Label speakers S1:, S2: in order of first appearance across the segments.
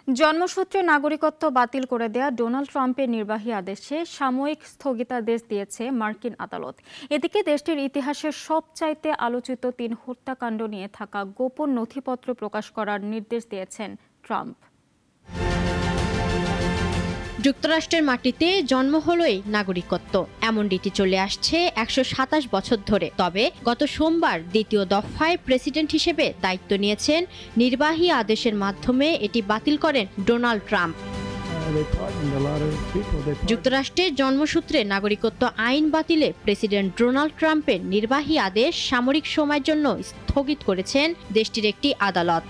S1: জন্মসূত্রে নাগরিকত্ব বাতিল করে দেয়া ডোনাল্ড ট্রাম্পের নির্বাহী আদেশে সাময়িক স্থগিতাদেশ দিয়েছে মার্কিন আদালত। এদিকে দেশটির ইতিহাসের সবচাইতে আলোচিত ৩ হত্যাকাণ্ড নিয়ে থাকা গোপন নথিপত্র প্রকাশ করার নির্দেশ দিয়েছেন ট্রাম্প।
S2: যুক্তরাষ্ট্রের মাটিতে জন্ম হলোই নাগরিকত্ব, এমন রীতি চলে আসছে ১২৭ বছর ধরে। তবে গত সোমবার দ্বিতীয় দফায় প্রেসিডেন্ট হিসেবে দায়িত্ব নিয়েছেন। নির্বাহী আদেশের মাধ্যমে এটি বাতিল করেন ডোনাল্ড ট্রাম্প। যুক্তরাষ্ট্রের জন্মসূত্রে নাগরিকত্ব আইন বাতিলে প্রেসিডেন্ট ডোনাল্ড ট্রাম্পের নির্বাহী আদেশ সামরিক সময়ের জন্য স্থগিত করেছেন দেশটির একটি আদালত।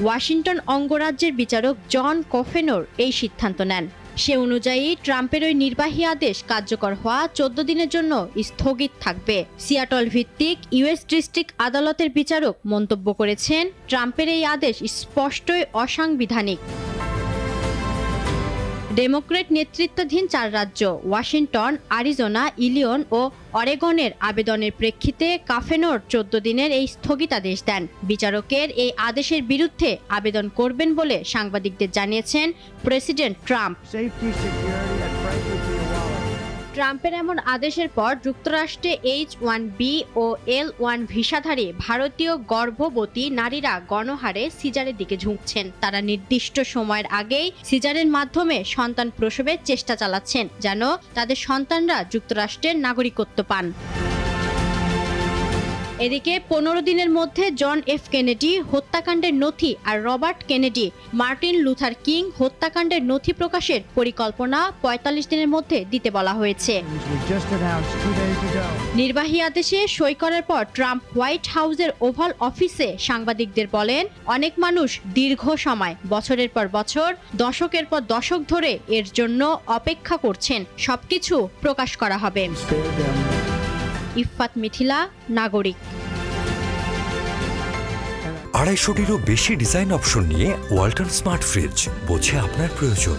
S2: ওয়াশিংটন অঙ্গরাজ্যের বিচারক জন কফেনোর এই সিদ্ধান্ত নেন। সে অনুযায়ী ট্রাম্পের ওই নির্বাহী আদেশ কার্যকর হওয়া ১৪ দিনের জন্য স্থগিত থাকবে। সিয়াটল ভিত্তিক ইউএস ডিস্ট্রিক্ট আদালতের বিচারক মন্তব্য করেছেন, ট্রাম্পের এই আদেশ স্পষ্টই অসাংবিধানিক। ডেমোক্র্যাট নেতৃত্বাধীন ৪ রাজ্য ওয়াশিংটন, আরিজোনা, ইলিনয় ও অরেগনের আবেদনের প্রেক্ষিতে কাফেনোর ১৪ দিনের এই স্থগিতাদেশ দেন। বিচারকের এই আদেশের বিরুদ্ধে আবেদন করবেন বলে সাংবাদিকদের জানিয়েছেন প্রেসিডেন্ট ট্রাম্প। ট্রাম্পের এমন আদেশের পর যুক্তরাষ্ট্রে H-1B ও L-1 ভিসাধারী ভারতীয় গর্ভবতী নারীরা গণহারে সিজারের দিকে ঝুঁকছেন। তারা নির্দিষ্ট সময়ের আগেই সিজারের মাধ্যমে সন্তান প্রসবের চেষ্টা চালাচ্ছেন, যেন তাদের সন্তানরা যুক্তরাষ্ট্রের নাগরিকত্ব পান। এদিকে ১৫ দিনের মধ্যে জন এফ কেনেডি হত্যাকাণ্ডের নথি আর Robert Kennedy, Martin Luther King হত্যাকাণ্ডের নথি প্রকাশের পরিকল্পনা ৪৫ দিনের মধ্যে দিতে বলা হয়েছে। নির্বাহী আদেশে সই করার পর ট্রাম্প হোয়াইট হাউসের ওভাল অফিসে সাংবাদিকদের বলেন, অনেক মানুষ দীর্ঘ সময়, বছরের পর বছর, দশকের পর দশক ধরে এর জন্য অপেক্ষা করছেন। সবকিছু প্রকাশ করা হবে। ইফফাত মিথিলা, নাগরিক।
S3: ২৫০টিরও বেশি ডিজাইন অপশন নিয়ে ওয়ালটন স্মার্ট ফ্রিজ, বোঝে আপনার প্রয়োজন।